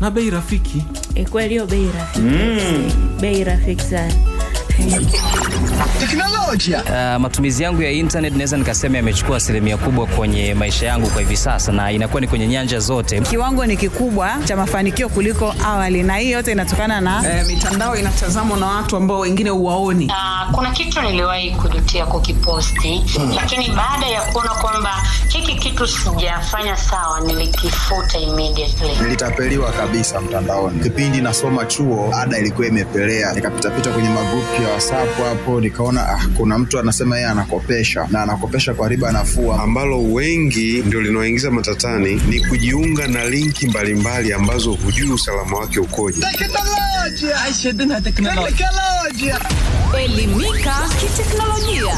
na bei rafiki. Kweli hiyo bei rafiki. Bei rafiki sana. Teknolojia. Matumizi yangu ya internet naweza nikasema yamechukua asilimia kubwa kwenye maisha yangu kwa hivi sasa, na inakuwa ni kwenye nyanja zote. Kiwango ni kikubwa cha mafanikio kuliko awali, na hii yote inatokana na mitandao inatazamwa na watu ambao wengine huwaoni. Kuna kitu niliwahi kujutia kukiposti, lakini baada ya kuona kwamba hiki kitu sijafanya sawa, nilikifuta immediately. Nilitapeliwa kabisa mtandaoni. Kipindi nasoma chuo, ada ilikuwa imepelea. Nikapita kwenye magrupu ya WhatsApp hapo, nikaona kuna mtu anasema yeye anakopesha na anakopesha kwa riba nafuu. Ambalo wengi ndio linaoingiza matatani ni kujiunga na linki mbalimbali ambazo hujui usalama wake ukoje. Teknolojia. Aishedina teknolojia. Elimika kiteknolojia.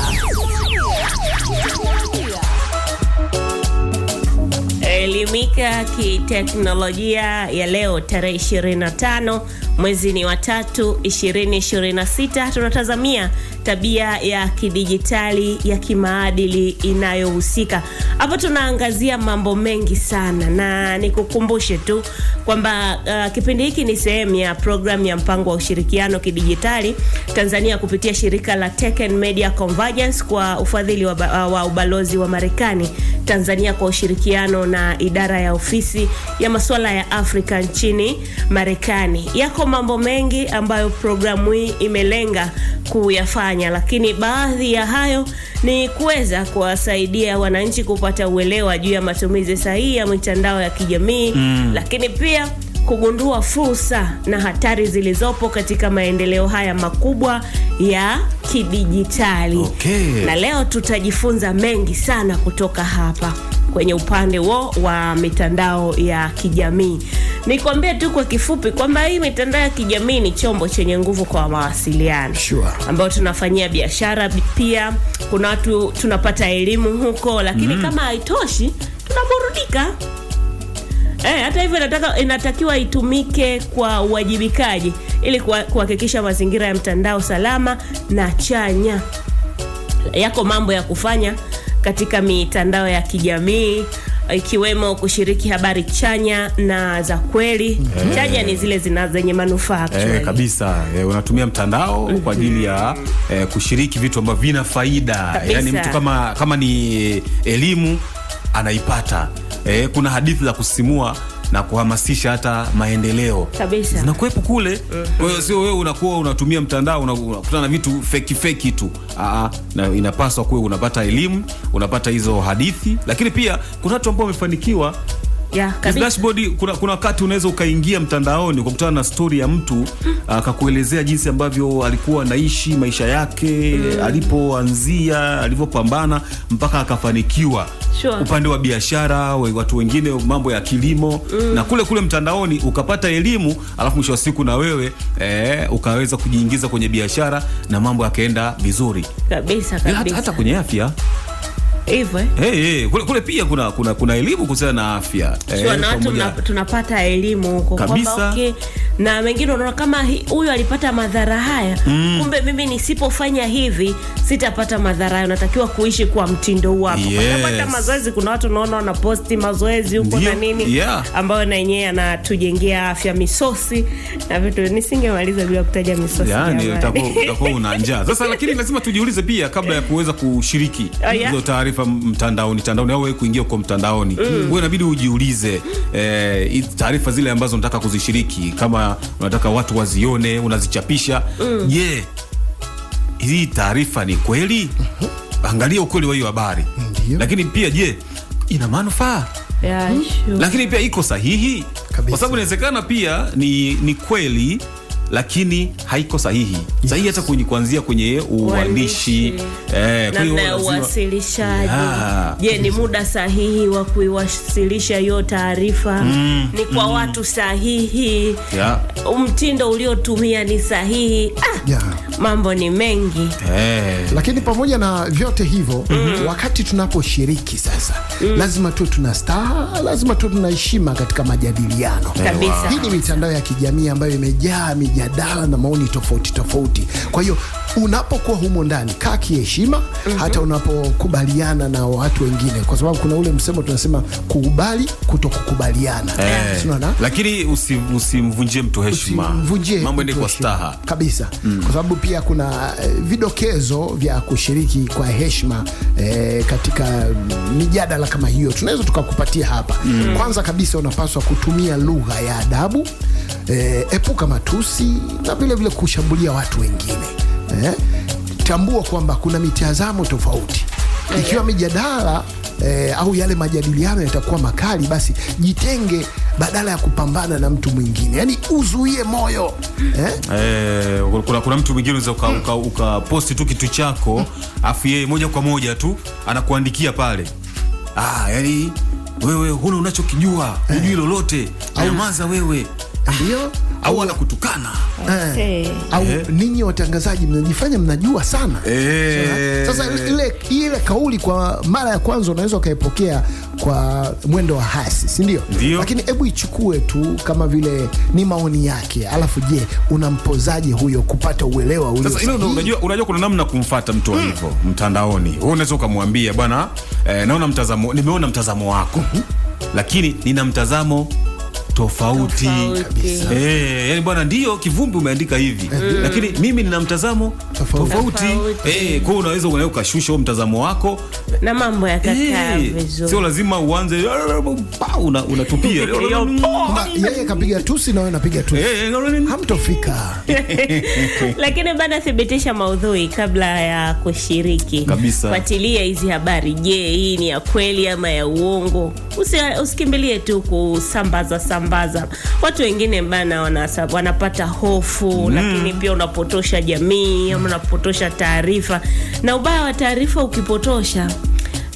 Elimika kiteknolojia ya leo tarehe 25 mwezi ni wa 3 2026. Tunatazamia tabia ya kidijitali ya kimaadili inayohusika. Hapa tunaangazia mambo mengi sana, na nikukumbushe tu kwamba kipindi hiki ni sehemu ya program ya mpango wa ushirikiano kidijitali Tanzania kupitia shirika la Tech and Media Convergence kwa ufadhili wa ubalozi wa Marekani Tanzania kwa ushirikiano na idara ya ofisi ya masuala ya Afrika nchini Marekani. Yako mambo mengi ambayo programu hii imelenga kuyafanya, lakini baadhi ya hayo ni kuweza kuwasaidia wananchi kupata uelewa juu ya matumizi sahihi ya mitandao ya kijamii, lakini pia kugundua fursa na hatari zilizopo katika maendeleo haya makubwa ya kidijitali. Na leo tutajifunza mengi sana kutoka hapa kwenye upande wa mitandao ya kijamii. Nikwambie tu kwa kifupi kwamba hii mitandao ya kijamii ni chombo chenye nguvu kwa mawasiliano. Ambao tunafanyia biashara, pia kuna watu tunapata elimu huko, lakini kama haitoshi tunaburudika. Hata hivyo inatakiwa itumike kwa uwajibikaji ili kuhakikisha mazingira ya mtandao salama na chanya. Yako mambo ya kufanya katika mitandao ya kijamii, ikiwemo kushiriki habari chanya na za kweli. Chanya ni zile zenye manufaa kabisa. Unatumia mtandao kwa ajili ya kushiriki vitu ambavyo vina faida. Yaani mtu kama ni elimu anaipata. Kuna hadithi za kusisimua na kuhamasisha hata maendeleo. Kabisa. Zinakuwepo kule. Kwa hiyo sio wewe unakuwa unatumia mtandao unakutana na vitu fake tu. Na inapaswa kuwe unapata elimu, unapata hizo hadithi, lakini pia kuna watu ambao wamefanikiwa. Dashboard, kuna wakati unaweza ukaingia mtandaoni ukakutana na story ya mtu akakuelezea jinsi ambavyo alikuwa anaishi maisha yake, alipoanzia, alivyopambana mpaka akafanikiwa. Upande wa biashara, watu wengine mambo ya kilimo, na kule mtandaoni ukapata elimu, alafu mwisho wa siku na wewe ukaweza kujiingiza kwenye biashara na mambo yakaenda vizuri. Kabisa. Hata kwenye afya hivyo. Kule pia kuna elimu kuhusiana na afya. Tunapata elimu huko kwamba na wengine unaona kama huyu alipata madhara haya, kumbe mimi nisipofanya hivi sitapata madhara hayo, natakiwa kuishi kwa mtindo huu hapo. Hata mazoezi, kuna watu unaona wanaposti mazoezi huko na nini, ambayo na yenyewe anatujengea afya, misosi na vitu. Nisingemaliza bila kutaja misosi. Yaani utakuwa una njaa. Sasa lakini lazima tujiulize pia kabla ya kuweza kushiriki hizo taarifa mtandaoni au wewe kuingia kwa mtandaoni, wewe inabidi ujiulize taarifa zile ambazo unataka kuzishiriki, kama unataka watu wazione, unazichapisha. Je, hii taarifa ni kweli? Angalia ukweli wa hiyo habari. Lakini pia je, ina manufaa? Lakini pia iko sahihi? Kwa sababu inawezekana pia ni kweli lakini haiko sahihi. Sahihi hata kuanzia kwenye uandishi, namna uwasilishaji. Je, ni muda sahihi wa kuiwasilisha hiyo taarifa? Ni kwa watu sahihi? Mtindo uliotumia ni sahihi? Mambo ni mengi. Lakini pamoja na vyote hivyo, wakati tunaposhiriki sasa, lazima tu tuna staha, lazima tu tuna heshima katika majadiliano. Kabisa. Hii ni mitandao ya kijamii ambayo imejaa mijadala na maoni tofauti. Kwa hiyo unapokuwa humo ndani kaa kiheshima, hata unapokubaliana na watu wengine, kwa sababu kuna ule msemo tunasema kukubali kutokukubaliana. Lakini usimvunjie mtu heshima, mambo ni kwa staha kabisa. Kwa sababu pia kuna vidokezo vya kushiriki kwa heshima katika mijadala kama hiyo, tunaweza tukakupatia hapa. Kwanza kabisa unapaswa kutumia lugha ya adabu, epuka matusi na vile vile kushambulia watu wengine. Tambua kwamba kuna mitazamo tofauti. Ikiwa mijadala au yale majadiliano yatakuwa makali, basi jitenge badala ya kupambana na mtu mwingine. Yani uzuie moyo. Kuna mtu mwingine unaweza ukaposti tu kitu chako, afu yeye moja kwa moja tu anakuandikia pale, yani wewe huna unachokijua, hujui lolote, nyamaza wewe. Ndio, au anakutukana. Au ninyi watangazaji mnajifanya mnajua sana. Sasa ile kauli kwa mara ya kwanza unaweza ukaipokea kwa mwendo wa hasi, si ndio? Lakini hebu ichukue tu kama vile ni maoni yake, alafu je, unampozaje huyo kupata uelewa ule? Sasa unajua kuna namna kumfuata mtu hivyo mtandaoni. Wewe unaweza ukamwambia bwana, nimeona mtazamo wako, lakini nina mtazamo tofauti. Yani bwana, ndio kivumbi umeandika hivi, lakini mimi nina mtazamo tofauti. Kwa hiyo unaweza ukashusha huo mtazamo wako na mambo yakakaa vizuri. Sio lazima uanze unatupia. Yeye kapiga tusi na wewe unapiga tusi. Hamtofika. Lakini bana, thibitisha maudhui kabla ya kushiriki. Fuatilia hizi habari. Je, hii ni ya kweli ama ya uongo? Usikimbilie tu kusambaza. Watu wengine bana wanapata hofu, lakini pia unapotosha jamii ama unapotosha taarifa. Na ubaya wa taarifa, ukipotosha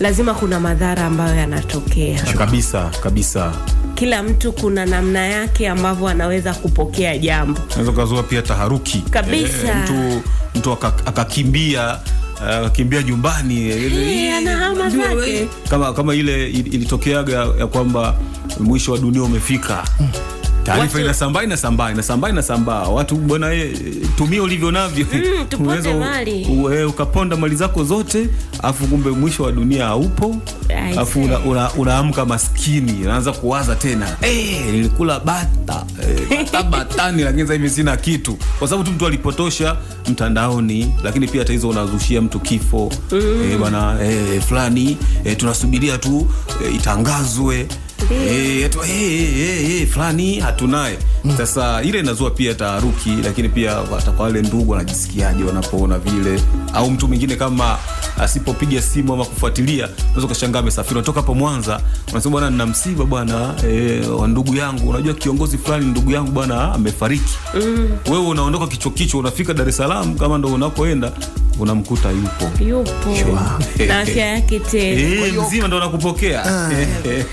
lazima kuna madhara ambayo yanatokea. Kabisa. Kila mtu kuna namna yake ambavyo anaweza kupokea jambo. Unaweza kuzua pia taharuki. Kabisa. Mtu akakimbia nyumbani, anahama zake. Kama ile ilitokeaga ya kwamba mwisho wa dunia umefika. Taarifa inasambaa. Watu bwana, tumia ulivyo navyo. Tupote mali. Ukaponda mali zako zote, afu kumbe mwisho wa dunia haupo. Afu unaamka maskini, unaanza kuwaza tena, nilikula batani lakini sasa hivi sina kitu, kwa sababu tu mtu alipotosha mtandaoni. Lakini pia hata hizo unazushia mtu kifo. Bwana, fulani tunasubiria tu itangazwe. Fulani hatunaye. Sasa ile inazua pia taharuki, lakini pia hata kwa wale ndugu wanajisikiaje wanapoona vile, au mtu mwingine kama asipopiga simu ama kufuatilia, unaweza kushangaa amesafiri kutoka hapo Mwanza, unasema bwana, nina msiba bwana, wa ndugu yangu, unajua kiongozi fulani ndugu yangu bwana amefariki. Wewe unaondoka kichwa unafika Dar es Salaam, kama ndo unapoenda unamkuta yupo. Na afya yake tena mzima ndo anakupokea.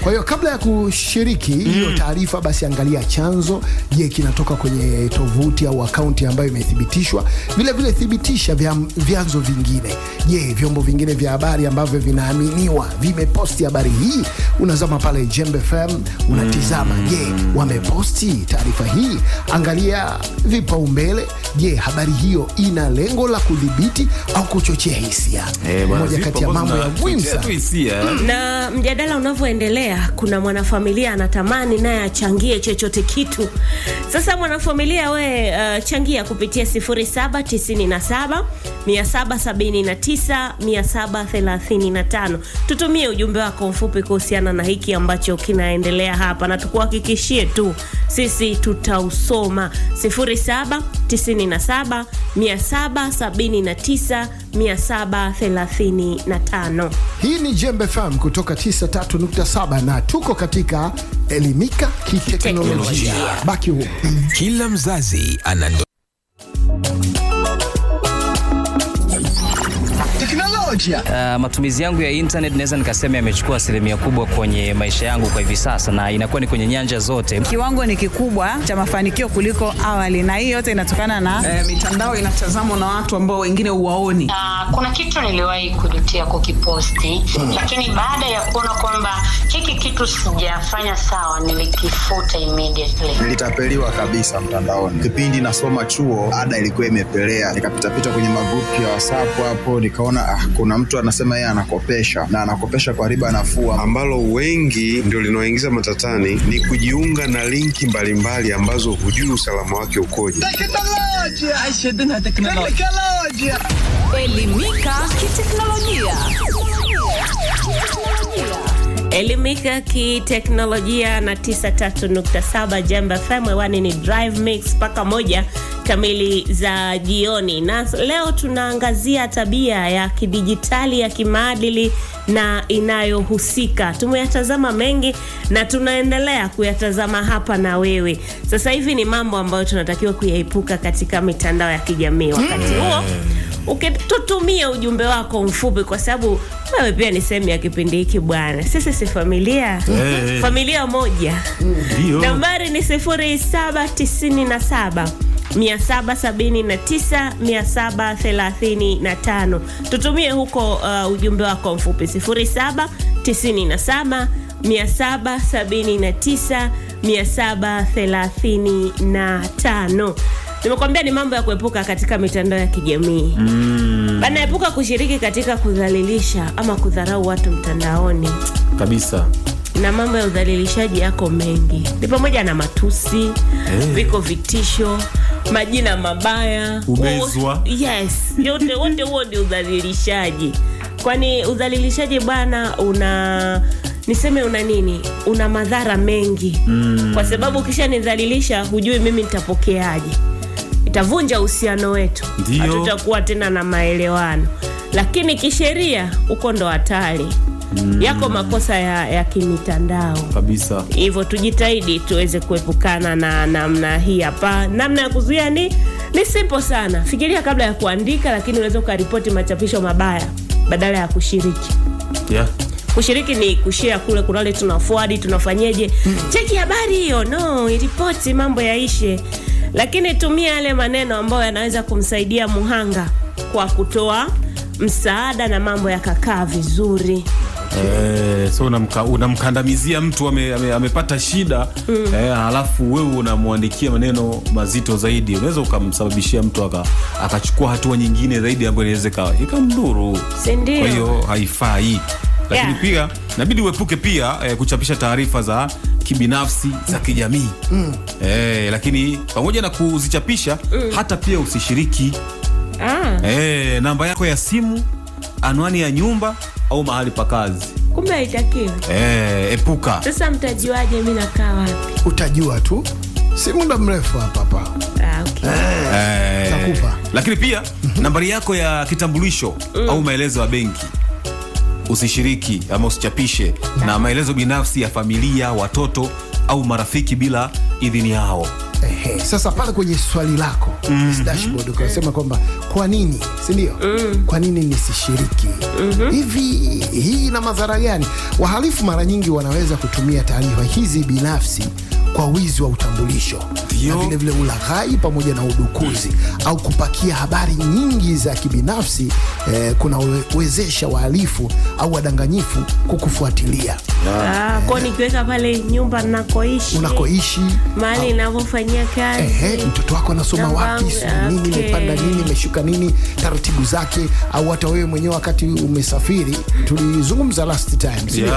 Kwa hiyo kabla ya kushiriki hiyo taarifa, basi angalia chanzo. Je, kinatoka kwenye tovuti au akaunti ambayo imethibitishwa? Vile vile thibitisha vyanzo vingine. Je, vyombo vingine vya habari ambavyo vinaaminiwa vimeposti habari hii? Unazama pale Jembe FM, unatizama, je, wameposti taarifa hii? Angalia vipaumbele. Je, habari hiyo ina lengo la kudhibiti au kuchochea hisia? Moja kati ya mambo ya muhimu sana. Na mjadala unavyoendelea, kuna mwanafamilia anatamani naye achangie chochote kitu. Sasa mwanafamilia, changia kupitia 0797 779 735. Tutumie ujumbe wako mfupi kuhusiana na hiki ambacho kinaendelea hapa, na tukuhakikishie tu sisi tutausoma. 0797 779 735. Hii ni Jembe FM kutoka 93.7 na tuko katika Elimika Kiteknolojia. Baki huko. Kila mzazi ana Matumizi yangu ya internet naweza nikasema yamechukua asilimia kubwa kwenye maisha yangu kwa hivi sasa, na inakuwa ni kwenye nyanja zote. Kiwango ni kikubwa cha mafanikio kuliko awali, na hii yote inatokana na mitandao inatazamwa na watu ambao wengine huwaoni. Kuna kitu niliwahi kujutia kukiposti, lakini baada ya kuona kwamba hiki kitu sijafanya sawa, nilikifuta immediately. Nilitapeliwa kabisa mtandaoni. Kipindi nasoma chuo, ada ilikuwa imepelea. Nikapita kwenye magrupu ya WhatsApp hapo, nikaona kuna mtu anasema yeye anakopesha na anakopesha kwa riba nafuu, ambalo wengi ndio linaoingiza matatani ni kujiunga na linki mbalimbali ambazo hujui usalama wake ukoje. Elimika kiteknolojia. Elimika kiteknolojia na 93.7 Jambo FM. Wani ni Drive Mix mpaka 1 kamili za jioni, na leo tunaangazia tabia ya kidijitali ya kimaadili na inayohusika. Tumeyatazama mengi na tunaendelea kuyatazama hapa na wewe. Sasa hivi ni mambo ambayo tunatakiwa kuyaepuka katika mitandao ya kijamii. Wakati huo ukitutumia ujumbe wako mfupi, kwa sababu wewe pia ni sehemu ya kipindi hiki bwana. Sisi si familia, familia moja. Nambari ni 0797 779 735. Tutumie huko ujumbe wako mfupi 0797 779 735. Nimekwambia ni mambo ya kuepuka katika mitandao ya kijamii. Bana, epuka kushiriki katika kudhalilisha ama kudharau watu mtandaoni. Kabisa. Na mambo ya udhalilishaji yako mengi. Ni pamoja na matusi, viko vitisho, majina mabaya, ubezwa. Yes, yote wote huo ni udhalilishaji. Kwani udhalilishaji bwana una nini? Una madhara mengi. Kwa sababu kisha nidhalilisha, hujui mimi nitapokeaje. Itavunja uhusiano wetu. Hatutakuwa tena na maelewano. Lakini kisheria uko ndo hatari. Yako makosa ya kimitandao. Kabisa. Hivyo tujitahidi tuweze kuepukana na namna hii hapa. Namna ya kuzuia ni simple sana. Fikiria kabla ya kuandika, lakini unaweza ukaripoti machapisho mabaya badala ya kushiriki. Kushiriki ni kushare kule kunale tunaforward, tunafanyeje. Cheki habari hiyo, iripoti, mambo yaishe. Lakini tumia yale maneno ambayo yanaweza kumsaidia muhanga kwa kutoa msaada na mambo yakakaa vizuri. So unamkandamizia mtu amepata shida, halafu wewe unamwandikia maneno mazito zaidi, unaweza ukamsababishia mtu akachukua hatua nyingine zaidi ambayo inaweza ikamdhuru. Kwa hiyo haifai. Lakini pia inabidi uepuke pia kuchapisha taarifa za kibinafsi za kijamii. Lakini pamoja na kuzichapisha, hata pia usishiriki namba yako ya simu, anwani ya nyumba au mahali pa kazi. Kumbe haitakiwi. Epuka. Sasa mtajuaje mimi nakaa wapi? Utajua tu. Si muda mrefu hapa. Nakupa. Lakini pia nambari yako ya kitambulisho au maelezo ya benki usishiriki ama usichapishe, na maelezo binafsi ya familia, watoto au marafiki bila idhini yao. Sasa pale kwenye swali lako dashboard ukasema kwamba kwa nini, si ndio? Kwa nini nisishiriki? Hivi hii ina madhara gani? Wahalifu mara nyingi wanaweza kutumia taarifa hizi binafsi kwa wizi wa utambulisho, na vile vile ulaghai pamoja na udukuzi, au kupakia habari nyingi za kibinafsi kunawezesha wahalifu au wadanganyifu kukufuatilia. Kwa nikiweka pale nyumba unakoishi, mahali ninapofanyia kazi, mtoto wako anasoma wapi, nini imepanda, nini imeshuka, nini taratibu zake, au hata wewe mwenyewe wakati umesafiri. Tulizungumza last time,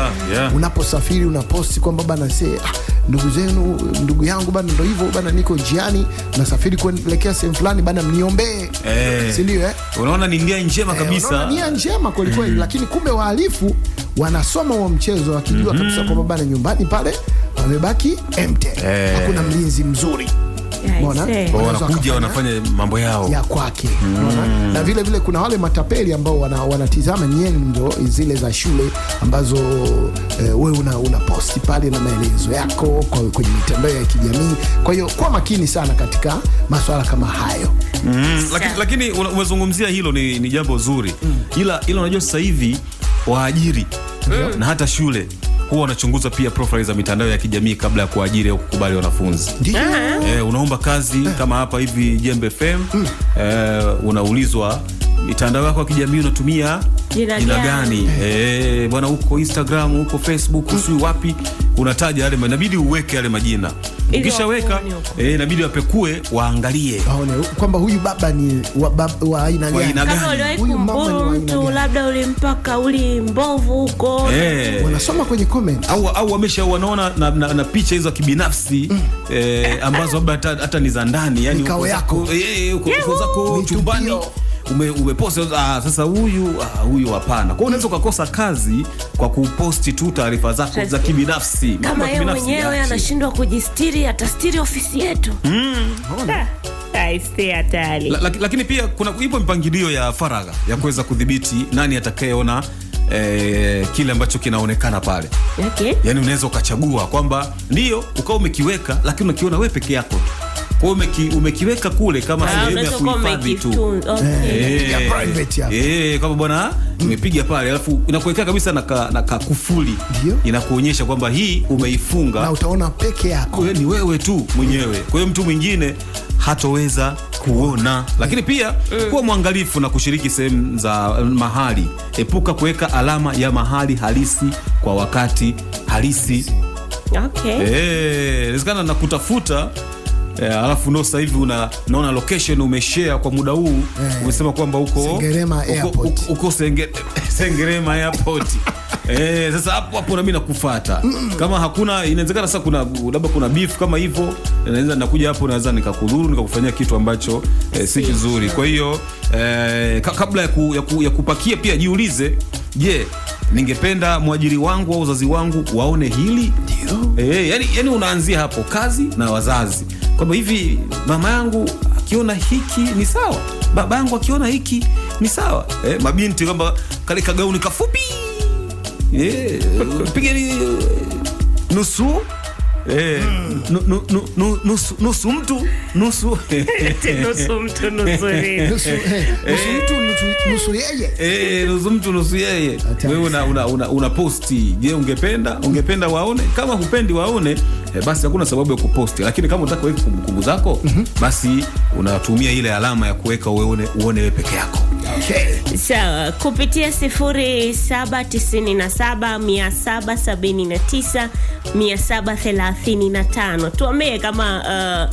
unaposafiri unaposti kwamba bana ndugu yangu bana, ndio hivyo bana, niko njiani nasafiri kuelekea sehemu fulani bana, mniombee. Si ndio? Unaona ni nia njema kabisa. Unaona nia njema kweli, lakini kumbe wahalifu wanasoma wa mchezo wakijua kabisa kwamba bana nyumbani pale wamebaki empty. Hakuna mlinzi mzuri. Umeona? Wanakuja wanafanya mambo yao ya kwake. Umeona? Na vile vile kuna wale matapeli ambao wanatizama nyendo zile za shule ambazo wewe una posti pale na maelezo yako kwenye mitandao ya kijamii. Kwa hiyo kwa makini sana katika masuala kama hayo. Lakini umezungumzia hilo ni jambo zuri. Ila unajua sasa hivi waajiri na hata shule huwa wanachunguza pia profile za mitandao ya kijamii kabla ya kuajiri au kukubali wanafunzi. Unaomba kazi kama hapa hivi Jembe FM, unaulizwa mitandao yako ya kijamii unatumia jina gani? Bwana uko Instagram, uko Facebook, usi wapi, unataja yale, inabidi uweke yale majina. Ukishaweka inabidi wapekue waangalie waone kwamba huyu baba ni wa aina gani. Kama huyu mama ni wa aina gani. Labda ulimpa kauli mbovu huko. Wanasoma kwenye comment au wanaona na picha hizo kibinafsi ambazo labda hata ni za ndani, yani uko yako uko zako chumbani umepost. Sasa huyu hapana. Kwa hiyo unaweza kukosa kazi kwa kuposti tu taarifa zako za kibinafsi. Kama yeye mwenyewe anashindwa kujistiri, atastiri ofisi yetu. Lakini pia ipo mpangilio ya faragha ya kuweza kudhibiti nani atakayeona kile ambacho kinaonekana pale. Yani unaweza ukachagua kwamba ndio ukao umekiweka, lakini unakiona wewe peke yako. Kwa umekiweka kule kama sehemu ya kuhifadhi tu. Ya private hapo. Kama bwana umepiga pale alafu inakuwekea kabisa na kufuli. Inakuonyesha kwamba hii umeifunga na utaona peke yako. Ni wewe tu mwenyewe. Kwa hiyo mtu mwingine hatoweza kuona. Lakini pia kuwa mwangalifu na kushiriki sehemu za mahali. Epuka kuweka alama ya mahali halisi kwa wakati halisi. Inawezekana na kutafuta alafu ndo sasa hivi unaona location umeshare kwa muda huu, umesema kwamba uko Sengerema Airport. Sasa hapo na mimi nakufuata. Kama hakuna, inawezekana sasa labda kuna beef kama hivyo, naweza nakuja hapo, naweza nikakudhuru, nikakufanyia kitu ambacho si kizuri. Kwa hiyo kabla ya kupakia pia jiulize, je, ningependa mwajiri wangu au wazazi wangu waone hili? Yani unaanzia hapo, kazi na wazazi, kwamba hivi mama yangu akiona hiki ni sawa, baba yangu akiona hiki ni sawa. Mabinti kwamba kale kagauni kafupi pigeni nusu nusu mtu nusu yeye nusu mtu nusu yeye. Wewe una posti, je, ungependa waone? Kama hupendi waone, basi hakuna sababu ya kuposti. Lakini kama unataka weke kumbukumbu zako, basi unatumia ile alama ya kuweka uone wewe peke yako. Sawa, kupitia 0777797735 tuambie kama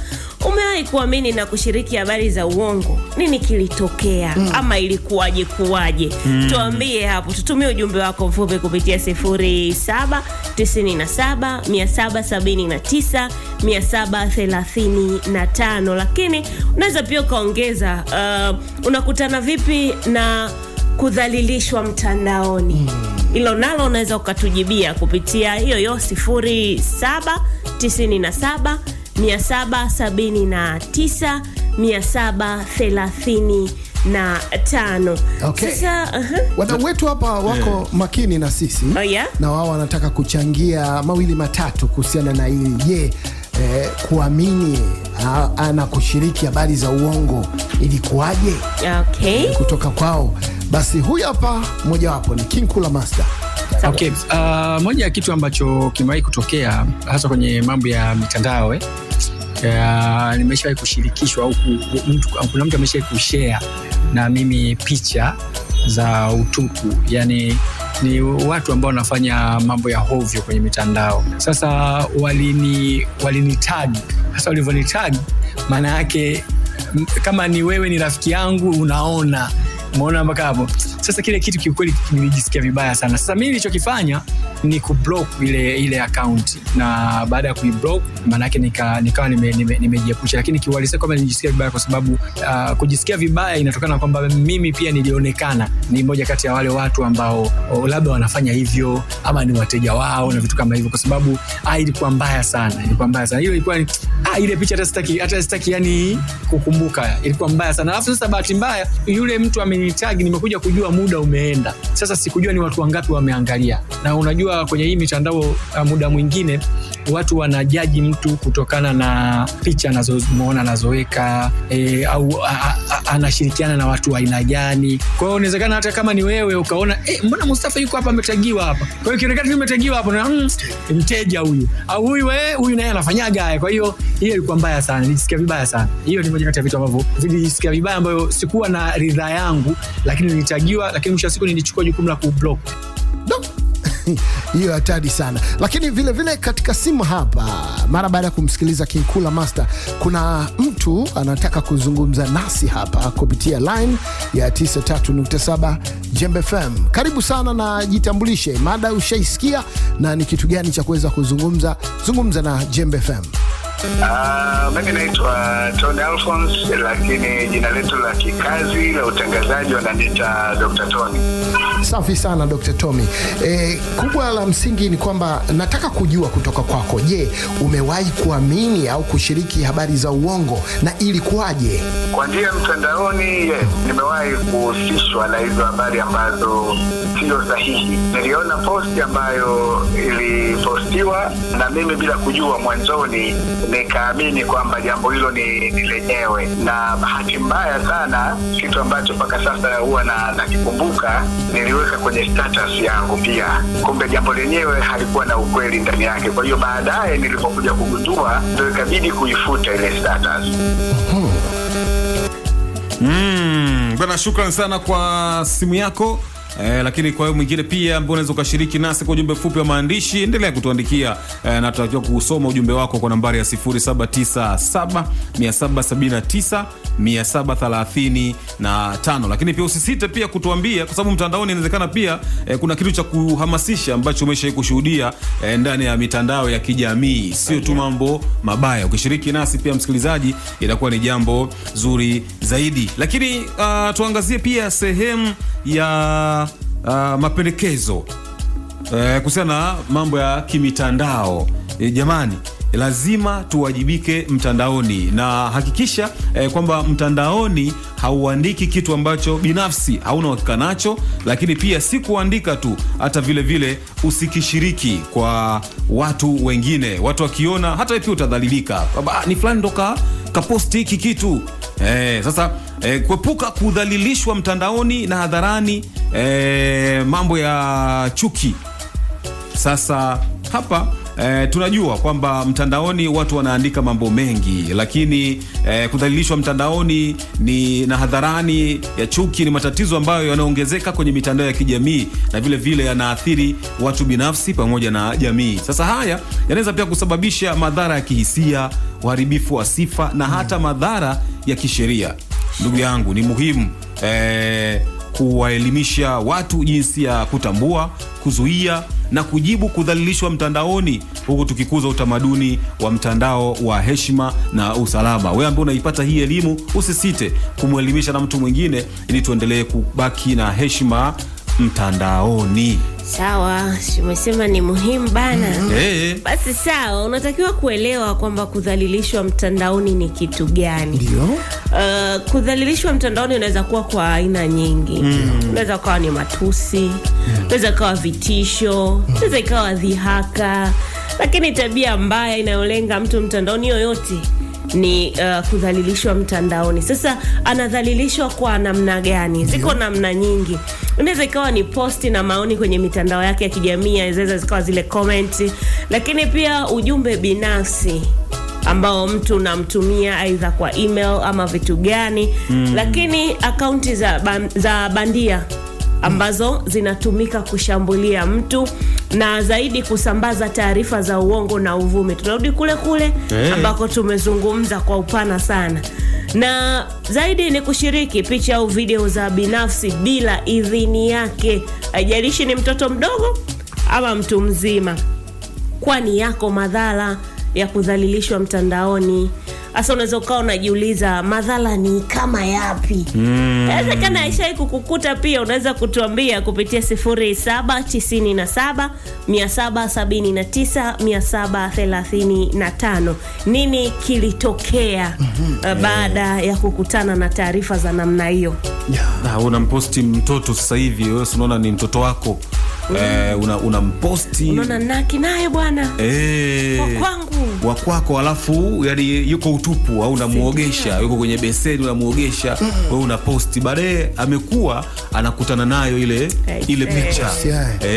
umewahi kuamini na kushiriki habari za uongo. Nini kilitokea? Ama ilikuwaje kuwaje? Tuambie hapo, tutumie ujumbe wako mfupi kupitia 0777797735. Lakini unaweza pia kaongeza unakutana vipi na kudhalilishwa mtandaoni? Hilo nalo unaweza ukatujibia kupitia hiyo 0777797735. Sasa wadau wetu hapa wako makini na sisi. Na wao wanataka kuchangia mawili matatu kuhusiana na hili. Je, kuamini na kushiriki habari za uongo ilikuwaje? Kutoka kwao. Basi huyu hapa mmoja wapo ni King Kula Master. Moja ya kitu ambacho kimewahi kutokea hasa kwenye mambo ya mitandao nimeshawahi kushirikishwa au kuna mtu ameshawahi kushare na mimi picha za utupu, yani ni watu ambao wanafanya mambo ya hovyo kwenye mitandao. Sasa walini tag. Sasa walivyoni tag, maana yake kama ni wewe ni rafiki yangu unaona mpaka hapo. Sasa kile kitu kiukweli nilijisikia vibaya sana. Sasa mimi nilichokifanya ni kublock ile account, na baada ya kuiblock maana yake nikawa nimejiepusha, lakini kiuhalisia kwamba nilijisikia vibaya kwa sababu kujisikia vibaya inatokana na kwamba mimi pia nilionekana ni mmoja kati ya wale watu ambao labda wanafanya hivyo ama ni wateja wao na vitu kama hivyo, kwa sababu ilikuwa mbaya sana. Hiyo ilikuwa ile picha hata sitaki yani kukumbuka, ilikuwa mbaya sana. Alafu sasa bahati mbaya yule mtu amenitag, nimekuja kujua muda umeenda. Sasa sikujua ni watu wangapi wameangalia, na unajua kwenye hii mitandao muda mwingine watu wanajaji mtu kutokana na picha anazomuona anazoweka, au anashirikiana na watu wa aina gani. Kwa hiyo inawezekana hata kama ni wewe ukaona mbona Mustafa yuko hapa ametagiwa hapa, kwa hiyo kionekana nimetagiwa hapo na mteja huyu au huyu naye anafanyaga haya. Kwa hiyo hiyo ilikuwa mbaya sana, nilisikia vibaya sana. Hiyo ni moja kati ya vitu ambavyo nilisikia vibaya, ambayo sikuwa na ridhaa yangu, lakini nilitagiwa, lakini mwisho wa siku nilichukua jukumu la kublock. Hiyo hatari sana. Lakini vile vile katika simu hapa, mara baada ya kumsikiliza King Kula Master, kuna mtu anataka kuzungumza nasi hapa kupitia line ya 93.7 Jembe FM. Karibu sana na jitambulishe, mada ushaisikia na ni kitu gani cha kuweza zungumza na Jembe FM. Mimi naitwa Tony Alphonse, lakini jina letu la kikazi la utangazaji wananiita Dr. Tony. Safi sana Dr. Tommy. Kubwa la msingi ni kwamba nataka kujua kutoka kwako, je, umewahi kuamini au kushiriki habari za uongo na ilikuwaje? Kwa njia mtandaoni, nimewahi kuhusishwa na hizo habari ambazo sio sahihi. Niliona posti ambayo ilipostiwa na mimi bila kujua mwanzoni, nikaamini kwamba jambo hilo ni lenyewe, na bahati mbaya sana kitu ambacho mpaka sasa huwa nakikumbuka, niliweka kwenye status yangu pia, kumbe jambo lenyewe halikuwa na ukweli ndani yake. Kwa hiyo baadaye nilipokuja kugundua ndio ikabidi kuifuta ile status. Bwana, shukrani sana kwa simu yako. Lakini kwa hiyo mwingine pia ambao unaweza ukashiriki nasi kwa ujumbe fupi wa maandishi, endelea kutuandikia na tutajua kusoma ujumbe wako kwa nambari ya 0797 779 735. Lakini pia usisite pia kutuambia, kwa sababu mtandaoni inawezekana pia kuna kitu cha kuhamasisha ambacho umeshawahi kushuhudia ndani ya mitandao ya kijamii, sio tu mambo mabaya. Ukishiriki nasi pia msikilizaji, itakuwa ni jambo zuri zaidi. Lakini tuangazie pia sehemu ya mapendekezo kuhusiana na mambo ya kimitandao. Jamani, lazima tuwajibike mtandaoni, na hakikisha kwamba mtandaoni hauandiki kitu ambacho binafsi hauna uhakika nacho, lakini pia si kuandika tu, hata vile vile usikishiriki kwa watu wengine. Watu wakiona, hata wewe pia utadhalilika kwamba ni fulani ndo kaposti hiki kitu. Sasa kuepuka kudhalilishwa mtandaoni na hadharani, mambo ya chuki. Sasa hapa tunajua kwamba mtandaoni watu wanaandika mambo mengi, lakini kudhalilishwa mtandaoni na hadharani ya chuki ni matatizo ambayo yanaongezeka kwenye mitandao ya kijamii, na vile vile yanaathiri watu binafsi pamoja na jamii. Sasa haya yanaweza pia kusababisha madhara ya kihisia, uharibifu wa sifa na hata madhara ya kisheria. Ndugu yangu, ni muhimu kuwaelimisha watu jinsi ya kutambua, kuzuia na kujibu kudhalilishwa mtandaoni, huku tukikuza utamaduni wa mtandao wa heshima na usalama. Wewe ambaye unaipata hii elimu, usisite kumwelimisha na mtu mwingine, ili tuendelee kubaki na heshima mtandaoni. Sawa, umesema ni muhimu bana. Basi sawa, unatakiwa kuelewa kwamba kudhalilishwa mtandaoni ni kitu gani. Ndio. Kudhalilishwa mtandaoni unaweza kuwa kwa aina nyingi. Unaweza kuwa ni matusi, unaweza kuwa vitisho, unaweza kuwa dhihaka, lakini tabia mbaya inayolenga mtu mtandaoni yoyote ni kudhalilishwa mtandaoni. Sasa anadhalilishwa kwa namna gani? Ziko namna nyingi. Unaweza ikawa ni posti na maoni kwenye mitandao yake ya kijamii, inaweza zikawa zile comment, lakini pia ujumbe binafsi ambao mtu unamtumia aidha kwa email ama vitu gani. Lakini akaunti za bandia ambazo zinatumika kushambulia mtu na zaidi kusambaza taarifa za uongo na uvumi. Tunarudi kule ambako tumezungumza kwa upana sana. Na zaidi ni kushiriki picha au video za binafsi bila idhini yake, haijalishi ni mtoto mdogo ama mtu mzima, kwani yako madhara ya kudhalilishwa mtandaoni. Asa unaweza ukawa unajiuliza madhara ni kama yapi? Inawezekana aishai kukukuta pia, unaweza kutuambia kupitia 0797 779 735. Nini kilitokea baada ya kukutana na taarifa za namna hiyo? Unamposti mtoto sasa hivi, wewe unaona ni mtoto wako. Unamposti, unaona naki naye bwana wa kwako, alafu yani yuko utupu au unamuogesha, yuko kwenye beseni unamuogesha, wewe unaposti, baadaye amekuwa anakutana nayo ile picha.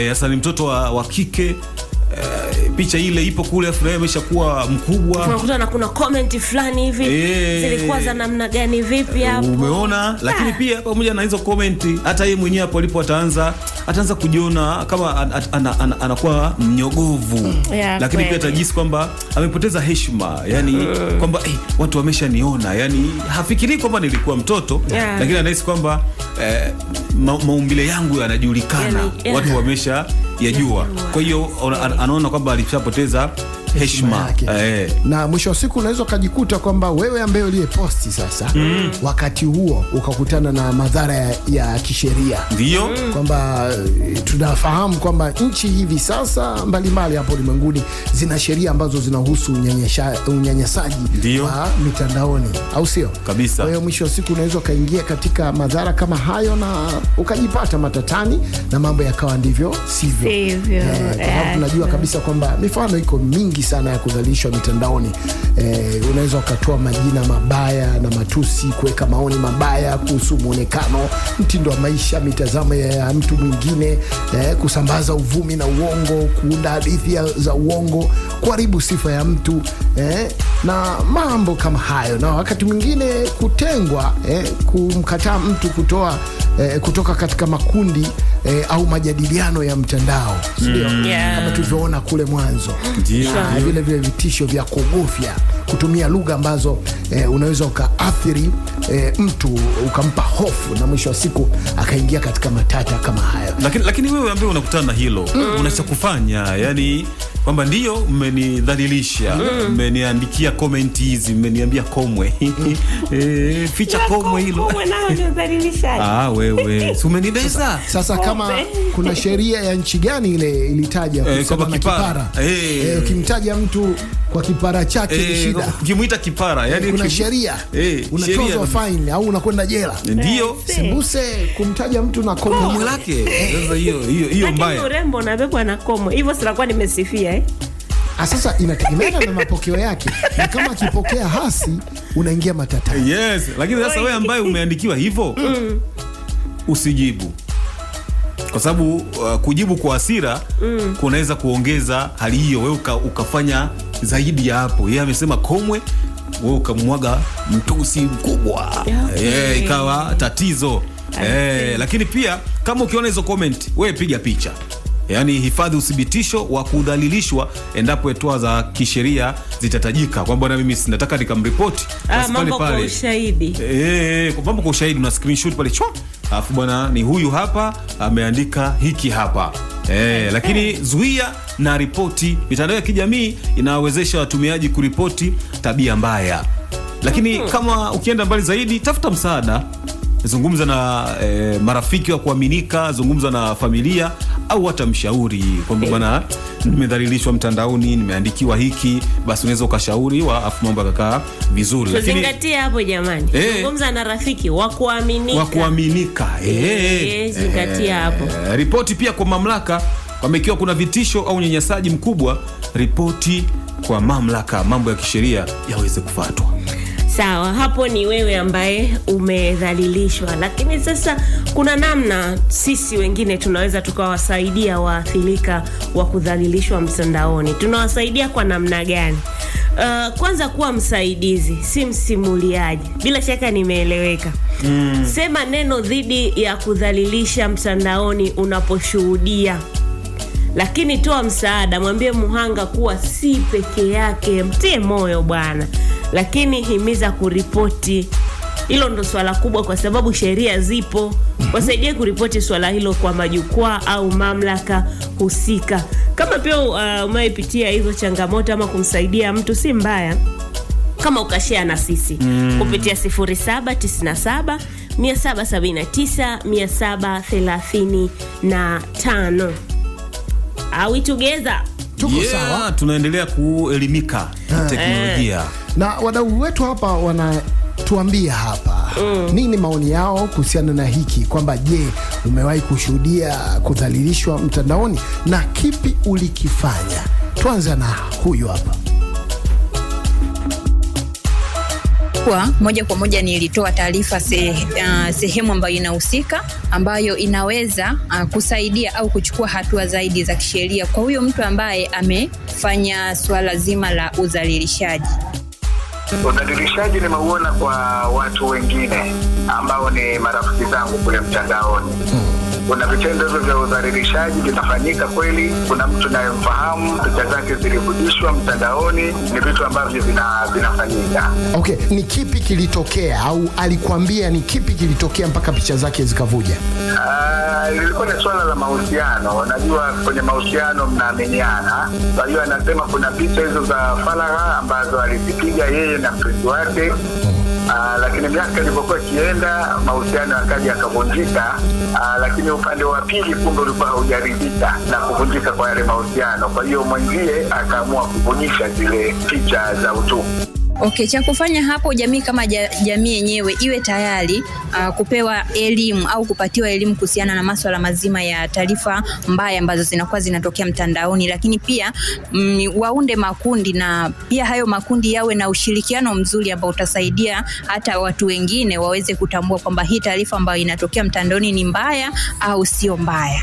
Sasa ni mtoto wa kike, picha ile ipo kule, afu naye ameshakuwa mkubwa, unakutana kuna comment fulani hivi, zilikuwa za namna gani vipi hapo, umeona? Lakini pia pamoja na hizo comment, hata yeye mwenyewe hapo alipo ataanza kujiona kama anakuwa mnyogovu, lakini pia atajisi kwamba amepoteza heshima, yani kwamba watu wameshaniona, yani hafikiri kwamba nilikuwa mtoto, lakini anahisi kwamba maumbile yangu yanajulikana, watu wamesha yajua. Kwa hiyo anaona kwamba alishapoteza heshima. Na mwisho wa siku unaweza kujikuta kwamba wewe ambaye uliyeposti sasa wakati huo ukakutana na madhara ya kisheria. Ndio kwamba tunafahamu kwamba nchi hivi sasa mbalimbali hapo ulimwenguni zina sheria ambazo zinahusu unyanyasaji wa mitandaoni, au sio? Kabisa. Kwa hiyo mwisho wa siku unaweza kaingia katika madhara kama hayo na ukajipata matatani na mambo yakawa ndivyo sivyo. Tunajua kabisa kwamba mifano iko mingi sana ya kudhalilishwa mitandaoni. Unaweza ukatoa majina mabaya na matusi, kuweka maoni mabaya kuhusu muonekano, mtindo wa maisha, mitazamo ya mtu mwingine, kusambaza uvumi na uongo, kuunda hadithi za uongo, kuharibu sifa ya mtu, na mambo kama hayo. Na wakati mwingine kutengwa, kumkataa mtu kutoka katika makundi au majadiliano ya mtandao, sio? Kama tulivyoona kule mwanzo. Vile vitisho vya kuogofya, kutumia lugha ambazo unaweza ukaathiri mtu, ukampa hofu na mwisho wa siku akaingia katika matata kama hayo. Lakini wewe ambaye unakutana na hilo, unacha kufanya, yani kwamba ndio mmenidhalilisha, mmeniandikia comment hizi, mmeniambia komwe ficha komwe hilo. Komwe nao ndio dhalilisha. Wewe si umenibeza. Sasa kama kuna sheria ya nchi gani ile ilitaja kusema kipara? Ukimtaja mtu kwa kipara chake ni shida. Ukimuita kipara, yani kuna sheria. Unatozwa fine au unakwenda jela. Ndio. Sembuse kumtaja mtu na komwe lake. Sasa hiyo mbaya. Lakini urembo unabebwa na komwe. Hivyo sitakuwa nimesifia Sasa inategemea na mapokeo yake. Na kama akipokea hasi unaingia matata. Yes, lakini sasa wewe ambaye umeandikiwa hivyo usijibu. Kwa sababu kujibu kwa hasira kunaweza kuongeza hali hiyo, wewe ukafanya zaidi ya hapo. Yeye amesema komwe, wewe ukamwaga mtusi mkubwa. Ikawa tatizo. Lakini pia kama ukiona hizo comment, wewe piga picha. Yani hifadhi uthibitisho wa kudhalilishwa endapo hatua za kisheria zitatajika, kwamba na mimi sinataka nikamripoti, mambo kwa ushahidi. Mambo kwa ushahidi, una screenshot pale chwa, alafu bwana ni huyu hapa ameandika hiki hapa. Lakini zuia na ripoti. Mitandao ya kijamii inawezesha watumiaji kuripoti tabia mbaya. Lakini kama ukienda mbali zaidi, tafuta msaada. Zungumza na marafiki wa kuaminika, zungumza na familia au hata mshauri, kwamba bwana nimedhalilishwa mtandaoni, nimeandikiwa hiki, basi unaweza ukashauri afu mambo yakakaa vizuri. Lakini zingatia hapo jamani. Zungumza na rafiki wa kuaminika. Zingatia hapo. Ripoti pia kwa mamlaka, kama ikiwa kuna vitisho au unyanyasaji mkubwa, ripoti kwa mamlaka, mambo ya kisheria yaweze kufuatwa. Sawa, hapo ni wewe ambaye umedhalilishwa. Lakini sasa kuna namna sisi wengine tunaweza tukawasaidia waathirika wa kudhalilishwa mtandaoni. Tunawasaidia kwa namna gani? Kwanza kuwa msaidizi, si msimuliaji. Bila shaka nimeeleweka. Sema neno dhidi ya kudhalilisha mtandaoni unaposhuhudia. Lakini toa msaada, mwambie muhanga kuwa si peke yake, mtie moyo bwana. Lakini himiza kuripoti Hilo ndo swala kubwa, kwa sababu sheria zipo. Wasaidie kuripoti swala hilo kwa majukwaa au mamlaka husika. Kama pia umeipitia hizo changamoto ama kumsaidia mtu, si mbaya kama ukashare na sisi kupitia 0797 779 735. Are we together? Tuko sawa, tunaendelea kuelimika teknolojia. Na wadau wetu hapa wanatuambia hapa nini maoni yao kuhusiana na hiki, kwamba je, umewahi kushuhudia kudhalilishwa mtandaoni na kipi ulikifanya? Tuanze na huyu hapa. Moja kwa moja nilitoa taarifa sehemu ambayo inahusika, ambayo inaweza kusaidia au kuchukua hatua zaidi za kisheria kwa huyo mtu ambaye amefanya swala zima la udhalilishaji. Udhalilishaji nimeuona kwa watu wengine ambao ni marafiki zangu kule mtandaoni. Kuna vitendo hivyo vya udhalilishaji vinafanyika kweli. Kuna mtu nayemfahamu, picha zake zilivujishwa mtandaoni, ni vitu ambavyo vinafanyika. Okay, ni kipi kilitokea au alikwambia ni kipi kilitokea mpaka picha zake zikavuja? Ilikuwa ni swala la mahusiano. Unajua kwenye mahusiano mnaaminiana. Kwa hiyo anasema kuna picha hizo za faragha ambazo alizipiga yeye na mpenzi wake. Lakini miaka ilipokuwa ikienda, mahusiano yakaja yakavunjika, lakini upande wa pili kumbe ulikuwa haujaridhika na kuvunjika kwa yale mahusiano. Kwa hiyo mwenzie akaamua kuvunisha zile picha za utupu. Okay, cha kufanya hapo jamii kama jamii yenyewe iwe tayari kupewa elimu au kupatiwa elimu kuhusiana na masuala mazima ya taarifa mbaya ambazo zinakuwa zinatokea mtandaoni, lakini pia waunde makundi, na pia hayo makundi yawe na ushirikiano mzuri ambao utasaidia hata watu wengine waweze kutambua kwamba hii taarifa ambayo inatokea mtandaoni ni mbaya au sio mbaya.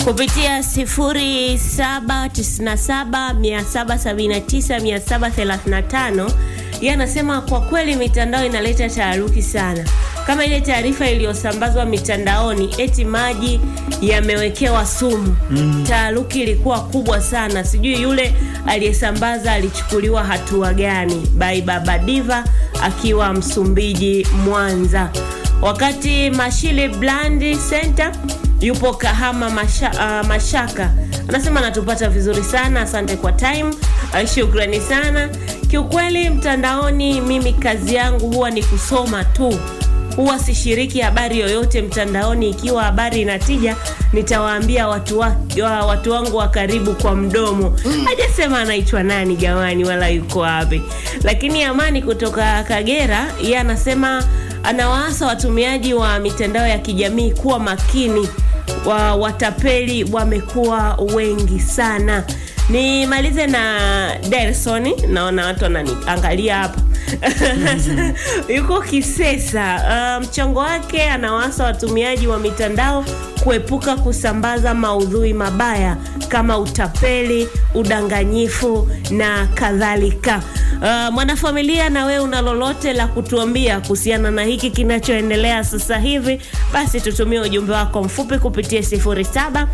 Kupitia 0797 yeye anasema kwa kweli mitandao inaleta taharuki sana. Kama ile taarifa iliyosambazwa mitandaoni eti maji yamewekewa sumu. Taharuki ilikuwa kubwa sana. Sijui yule aliyesambaza alichukuliwa hatua gani. By Baba Diva akiwa Msumbiji, Mwanza. Wakati Mashile Blandi Center yupo Kahama Mashaka, anasema anatupata vizuri sana, asante kwa time, shukrani sana. Kiukweli mtandaoni mimi kazi yangu huwa ni kusoma tu, huwa sishiriki habari yoyote mtandaoni. Ikiwa habari inatija nitawaambia watu wangu wa karibu kwa mdomo. Hajasema anaitwa nani jamani, wala yuko wapi. Lakini Amani kutoka Kagera, yeye anasema anawaasa watumiaji wa mitandao ya kijamii kuwa makini, watapeli wamekuwa wengi sana. Nimalize na Delson, naona watu wananiangalia hapa. Yuko Kisesa. Mchango wake anawaasa watumiaji wa mitandao kuepuka kusambaza maudhui mabaya kama utapeli, udanganyifu na kadhalika. Mwanafamilia, na wewe una lolote la kutuambia kuhusiana na hiki kinachoendelea sasa hivi, basi tutumie ujumbe wako mfupi kupitia 0797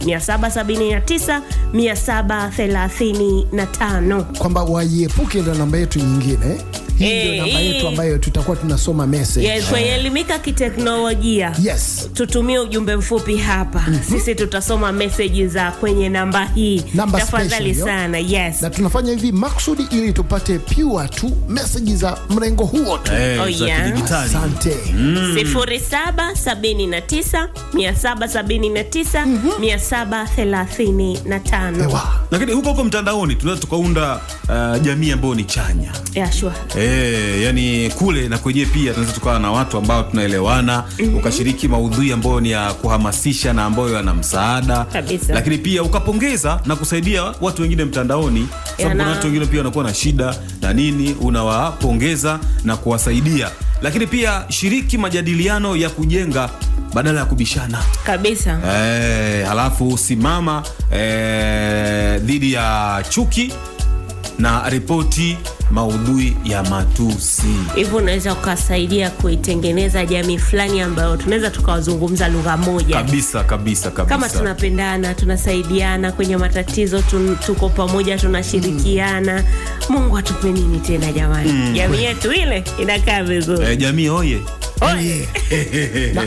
779 735, kwamba waiepuke na namba yetu nyingine. Hii ndio namba yetu ambayo tutakuwa tunasoma message. Yes, kwa elimika kiteknolojia. Yes. Tutumie ujumbe mfupi hapa. Sisi tutasoma message za kwenye namba hii. Tafadhali sana. Yes. Na tunafanya hivi maksudi ili tupate pure tu message za mrengo huo tu. Asante. 0779 779 735. Lakini huko mtandaoni tunaweza tukaunda jamii ambayo ni chanya. Yeah, sure. Yani kule na kwenye pia tunaweza tukawa na watu ambao tunaelewana, ukashiriki maudhui ambayo ni ya kuhamasisha na ambayo yana msaada kabisa. Lakini pia ukapongeza na kusaidia watu wengine mtandaoni, sababu kuna watu wengine pia wanakuwa na shida na nini, unawapongeza na kuwasaidia. Lakini pia shiriki majadiliano ya kujenga badala ya kubishana kabisa. Halafu simama dhidi ya chuki na ripoti maudhui ya matusi. Hivyo unaweza ukasaidia kuitengeneza jamii fulani ambayo tunaweza tukawazungumza lugha moja. Kabisa. Kama tunapendana, tunasaidiana kwenye matatizo, tuko pamoja, tunashirikiana. Mungu atupe nini tena jamani? Jamii yetu ile inakaa vizuri. Jamii oye.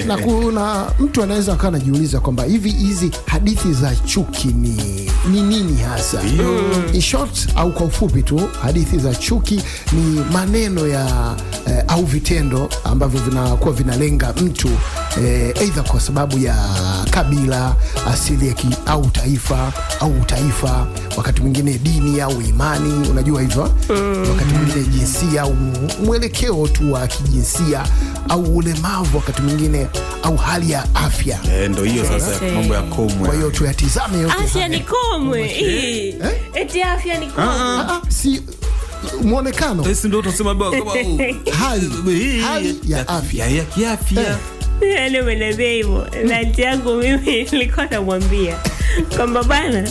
na kuna mtu anaweza akawa anajiuliza kwamba hizi hadithi za chuki ni nini hasa? In short au kwa ufupi tu, hadithi za chuki ni maneno ya au vitendo ambavyo vinakuwa vinalenga mtu aidha kwa sababu ya kabila, asili au taifa au utaifa, wakati mwingine dini au imani, unajua hivyo, wakati mwingine jinsia au mwelekeo tu wa kijinsia au ulemavu, wakati mwingine au hali ya afya. Ndio hiyo sasa mambo ya komwe. Kwa hiyo tuyatizame yote. Afya ni komwe. Eti afya ni komwe. Si muonekano. Sisi ndio tunasema kama hali ya afya ya kiafya. Yaani umeniambia hivyo. Na nti yangu mimi nilikuwa namwambia kwamba bana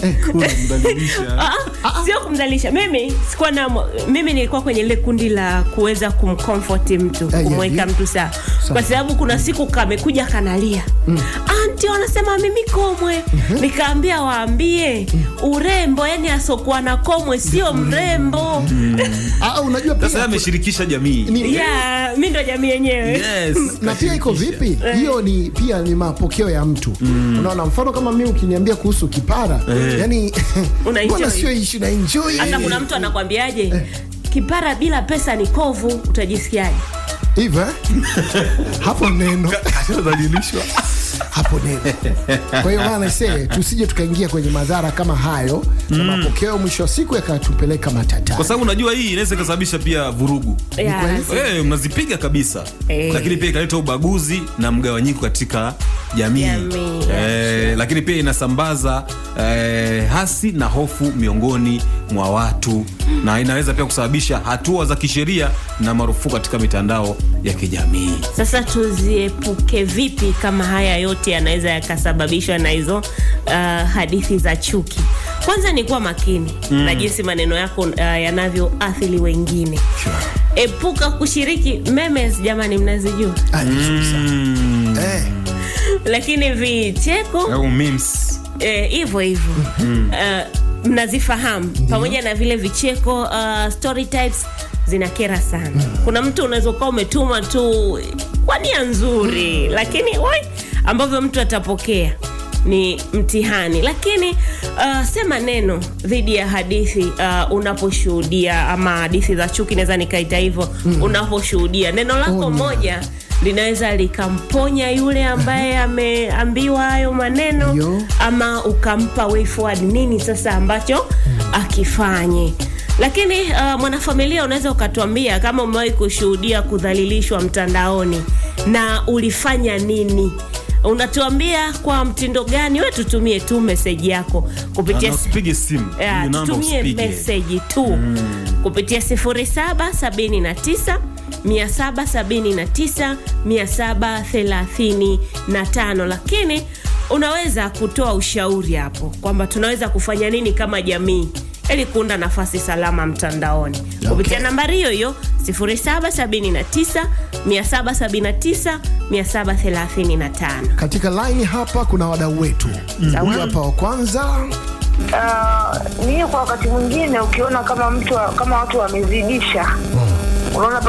sio kumdhalilisha. Mimi nilikuwa kwenye ile kundi la kuweza kumcomfort mtu, kumweka mtu sawa. Kwa sababu kuna siku kamekuja kanalia. Anti wanasema mimi komwe. Nikaambia waambie urembo, yani asokuwa na komwe sio mrembo. Unajua pia sasa ameshirikisha jamii. Mimi ndo jamii yenyewe. Yes. Na pia iko vipi? Hiyo ni pia ni mapokeo ya mtu. Unaona, mfano kama mimi ukiniambia kuhusu kipara, yani mbona sio issue na enjoy. Hata kuna mtu anakuambiaje, kipara bila pesa ni kovu, utajisikiaje? Hivyo hapo neno dhalilishwa hapo neno. Kwa hiyo maana tusije tukaingia kwenye madhara kama hayo, na mapokeo mwisho wa siku yakatupeleka matatani. Kwa sababu unajua hii inaweza kusababisha pia vurugu. Mnazipiga kabisa. Lakini pia ikaleta ubaguzi na mgawanyiko katika jamii. Lakini pia inasambaza hasi na hofu miongoni mwa watu, na inaweza pia kusababisha hatua za kisheria na marufuku katika mitandao ya kijamii. Sasa tuziepuke vipi kama haya yote yanaweza yakasababishwa na hizo hadithi za chuki? Kwanza ni kuwa makini na jinsi maneno yako yanavyoathiri wengine. Epuka kushiriki memes, jamani, mnazijua. Lakini vicheko au memes hivyo mnazifahamu, pamoja na vile vicheko, story types zinakera sana. Kuna mtu unaweza kuwa umetuma tu kwa nia nzuri, lakini ambavyo mtu atapokea ni mtihani. Lakini sema neno dhidi ya hadithi unaposhuhudia, ama hadithi za chuki naweza nikaita hivyo. Unaposhuhudia, neno lako moja linaweza likamponya yule ambaye ameambiwa hayo maneno, ama ukampa way forward nini sasa ambacho akifanye. Lakini mwanafamilia, unaweza ukatuambia kama umewahi kushuhudia kudhalilishwa mtandaoni na ulifanya nini? Unatuambia kwa mtindo gani? Wewe tutumie tu message yako kupitia usipige simu. Tutumie message tu kupitia 0779 779 735. Lakini unaweza kutoa ushauri hapo kwamba tunaweza kufanya nini kama jamii ili kuunda nafasi salama mtandaoni kupitia nambari hiyo 0779 779 735. Katika line hapa kuna wadau wetu. Huyu hapa wa kwanza. Ni kwa wakati mwingine ukiona kama watu wamezidisha, unaona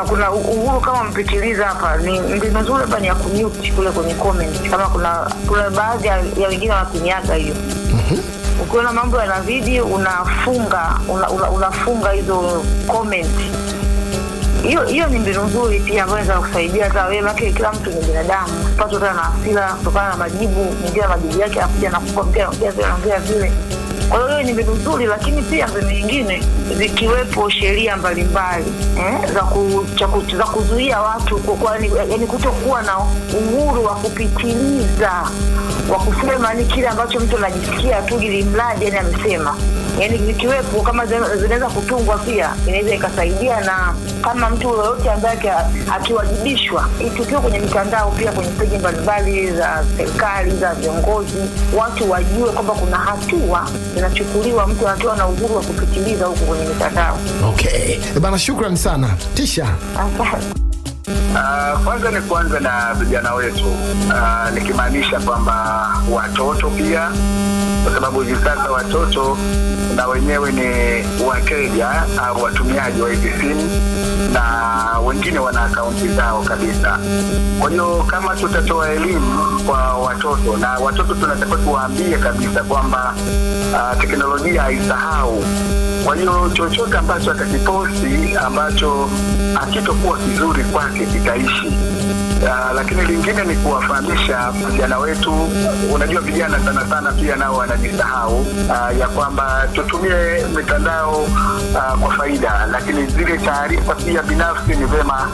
kuna uhuru kama mpitiliza hapa, ni mbinu nzuri hapa ni ya kumute kule kwenye comment, kama kuna baadhi ya wengine wakinyaga hiyo. Ukiona mambo yanazidi, unafunga hizo comment. Hiyo ni mbinu nzuri pia ambayo inaweza kusaidia hata wewe, maana kila mtu ni binadamu, usipate tena na hasira kutokana na majibu yake anakuja na kukwambia vile. Kwa hiyo ni mbinu nzuri, lakini pia mbinu nyingine zikiwepo sheria mbalimbali za kuzuia watu yani kutokuwa na uhuru wa kupitiliza, wa kusema ni kile ambacho mtu anajisikia tu ili mradi yani amesema. yani zikiwepo kama zinaweza kutungwa pia inaweza ikasaidia, na kama mtu yoyote ambaye akiwajibishwa tukiwa kwenye mitandao pia kwenye peji mbalimbali za serikali za viongozi, watu wajue kwamba kuna hatua zinachukuliwa, mtu anatoa na uhuru wa kupitiliza huko kwenye mitandao. Okay. Bana, shukrani sana. Tisha. Kwanza ni kuanza na vijana wetu, nikimaanisha kwamba watoto pia, kwa sababu hivi sasa watoto na wenyewe ni wateja au watumiaji wa hizi simu, na wengine wana akaunti zao kabisa. Kwa hiyo kama tutatoa elimu kwa watoto, na watoto tunatakiwa tuwaambie kabisa kwamba teknolojia haisahau. Kwa hiyo chochote ambacho atakiposti ambacho hakitokuwa kizuri kwake kitaishi. Lakini lingine ni kuwafahamisha vijana wetu. Unajua vijana sana sana pia nao wanajisahau, ya kwamba tutumie mitandao kwa faida, lakini zile taarifa pia binafsi ni vema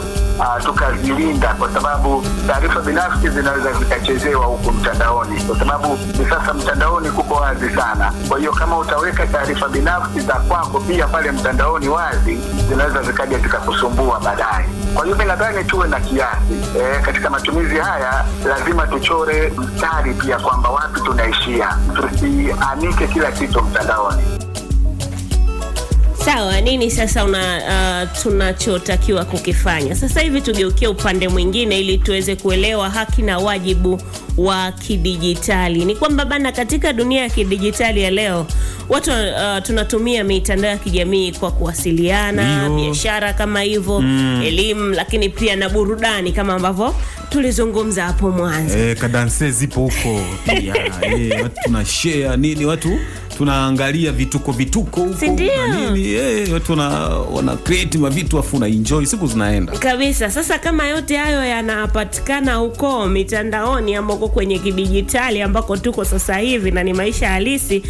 tukazilinda, kwa sababu taarifa binafsi zinaweza zikachezewa huko mtandaoni, kwa sababu ni sasa mtandaoni kuko wazi sana. Kwa hiyo kama utaweka taarifa binafsi za kwako pia pale mtandaoni wazi, zinaweza zikaja zikakusumbua baadaye. Kwa hiyo mimi nadhani tuwe na kiasi katika matumizi haya. Lazima tuchore mstari pia kwamba wapi tunaishia, tusianike kila kitu mtandaoni. Sawa, nini sasa tunachotakiwa kukifanya? Sasa hivi tugeukie upande mwingine ili tuweze kuelewa haki na wajibu wa kidijitali. Ni kwamba bana, katika dunia ya kidijitali ya leo, watu tunatumia mitandao ya kijamii kwa kuwasiliana, biashara kama hivyo, elimu, lakini pia na burudani kama ambavyo tulizungumza hapo mwanzo. Kadanse zipo huko pia. Watu tunashare nini, watu tunaangalia vituko huko na nini, watu wana create mavitu afu na enjoy, siku zinaenda kabisa. Sasa kama yote hayo yanapatikana huko mitandaoni ambako kwenye kidijitali ambako tuko sasa hivi na ni maisha halisi,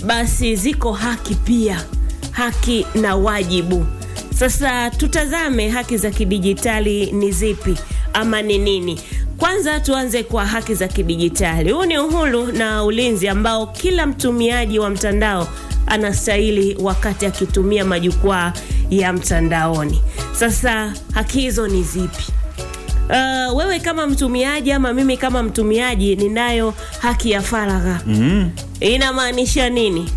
basi ziko haki pia, haki na wajibu. Sasa tutazame haki za kidijitali ni zipi ama ni nini. Kwanza tuanze kwa haki za kidijitali. Huu ni uhuru na ulinzi ambao kila mtumiaji wa mtandao anastahili wakati akitumia majukwaa ya mtandaoni. Sasa haki hizo ni zipi? Wewe kama mtumiaji ama mimi kama mtumiaji ninayo haki ya faragha. Inamaanisha nini?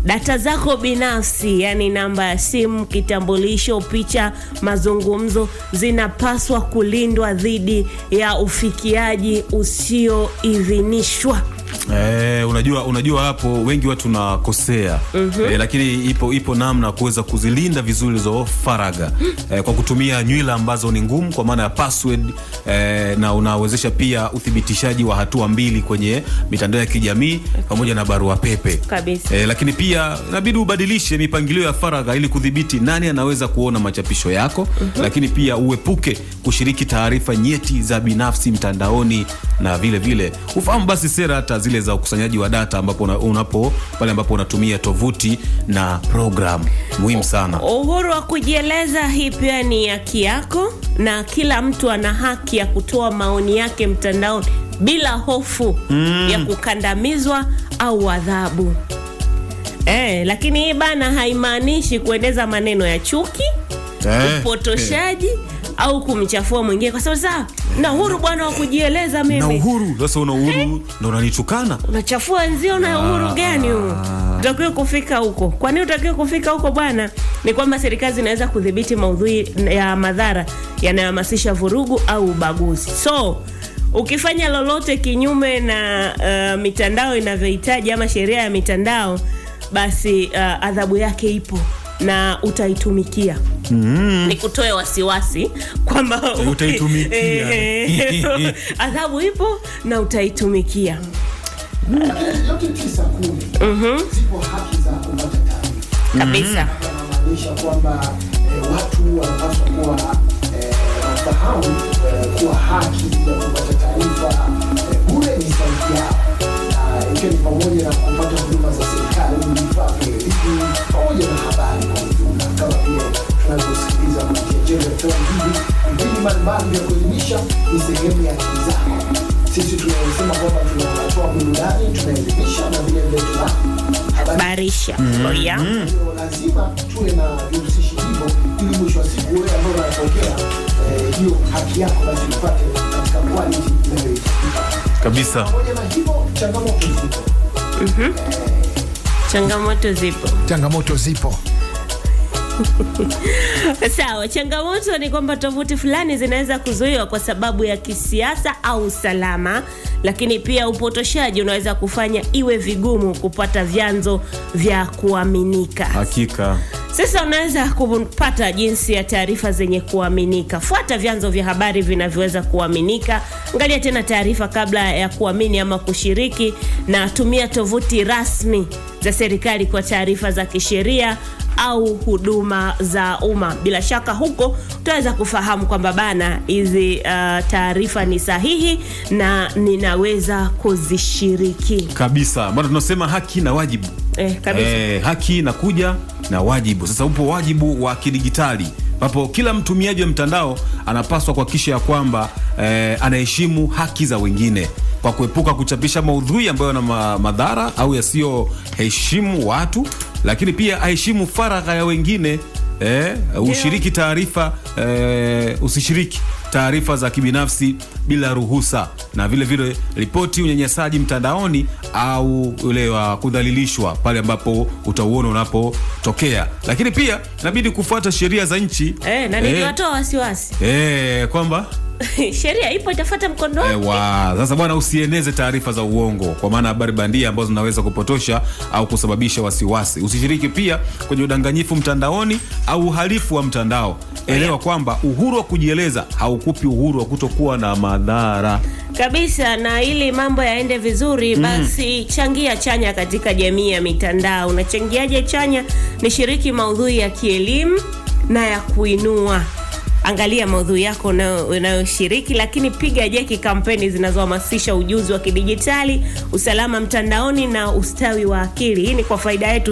Data zako binafsi, yani namba ya simu, kitambulisho, picha, mazungumzo, zinapaswa kulindwa dhidi ya ufikiaji usioidhinishwa. Unajua hapo wengi watu nakosea. Lakini ipo namna kuweza kuzilinda vizuri hizo faragha kwa kutumia nywila ambazo ni ngumu, kwa maana ya password, na unawezesha pia uthibitishaji wa hatua mbili kwenye mitandao ya kijamii pamoja na barua pepe kabisa. Lakini pia inabidi ubadilishe mipangilio ya faragha ili kudhibiti nani anaweza kuona machapisho yako. Lakini pia uepuke kushiriki taarifa nyeti za binafsi mtandaoni, na vile ufahamu basi sera hata zile za ukusanyaji wa data ambapo pale ambapo unatumia tovuti na program. Muhimu sana. Uhuru wa kujieleza, hii pia ni haki yako, na kila mtu ana haki ya kutoa maoni yake mtandaoni bila hofu ya kukandamizwa au adhabu. Lakini hii bana haimaanishi kueneza maneno ya chuki, upotoshaji au kumchafua mwingine, kwa sababu na uhuru bwana wa kujieleza mimi. Na uhuru, sasa una uhuru ndio unanitukana. Unachafua wenzio, na uhuru gani huo? Utakiwa kufika huko. Kwa nini utakiwa kufika huko bwana? Ni kwamba serikali inaweza kudhibiti maudhui ya madhara yanayohamasisha vurugu au ubaguzi. So, ukifanya lolote kinyume na mitandao inavyohitaji ama sheria ya mitandao, basi adhabu yake ipo na utaitumikia. Nikutoe wasiwasi kwamba utaitumikia. Adhabu ipo na utaitumikia. Yote 9:10. Zipo haki za kupata taarifa. Kabisa. Inamaanisha kwamba watu wanapaswa kuwa wafahamu kuwa haki ya kupata taarifa bure ni sauti yao. Ikiwa ni pamoja na kupata huduma za serikali, vifaa vya elimu, pamoja na habari kwa ujumla. Kama pia tunazosikiliza kupitia JFM hivi mbalimbali vya kuelimisha ni sehemu ya haki zako. sisi tunasema kwamba tunatoa burudani, tunaelimisha na vile vile tunahabarisha. Lazima tuwe na vihusishi hivyo ili mwisho wa siku wewe ambao unapokea hiyo haki yako basi upate katika quality kabisa. Pamoja na hivyo changamoto zipo. Changamoto zipo. Sawa, changamoto ni kwamba tovuti fulani zinaweza kuzuiwa kwa sababu ya kisiasa au usalama, lakini pia upotoshaji unaweza kufanya iwe vigumu kupata vyanzo vya kuaminika. Hakika. Sasa unaweza kupata jinsi ya taarifa zenye kuaminika. Fuata vyanzo vya habari vinavyoweza kuaminika. Angalia tena taarifa kabla ya kuamini ama kushiriki, na tumia tovuti rasmi za serikali kwa taarifa za kisheria au huduma za umma. Bila shaka huko utaweza kufahamu kwamba bana hizi taarifa ni sahihi na ninaweza kuzishiriki. Kabisa. Maana tunasema haki na wajibu. Kabisa. Haki inakuja na wajibu. Sasa upo wajibu wa kidijitali, ambapo kila mtumiaji wa mtandao anapaswa kuhakikisha kwamba anaheshimu haki za wengine kwa kuepuka kuchapisha maudhui ambayo yana madhara au yasiyoheshimu watu, lakini pia aheshimu faragha ya wengine. Ushiriki taarifa, usishiriki taarifa za kibinafsi bila ruhusa, na vile vile ripoti unyanyasaji mtandaoni au ule wa kudhalilishwa pale ambapo utauona unapotokea. Lakini pia inabidi kufuata sheria za nchi. Na nikiwatoa wasiwasi kwamba sheria ipo itafuata mkondo wake. Sasa bwana, usieneze taarifa za uongo, kwa maana habari bandia ambazo zinaweza kupotosha au kusababisha wasiwasi. Usishiriki pia kwenye udanganyifu mtandaoni au uhalifu wa mtandao. Elewa kwamba uhuru wa kujieleza haukupi uhuru wa kutokuwa na madhara. Kabisa. Na ili mambo yaende vizuri, basi changia chanya katika jamii ya mitandao. Unachangiaje chanya? Ni shiriki maudhui ya kielimu na ya kuinua. Angalia maudhui yako unayoshiriki, lakini piga jeki kampeni zinazohamasisha ujuzi wa kidijitali, usalama mtandaoni na ustawi wa akili. Hii ni kwa faida yetu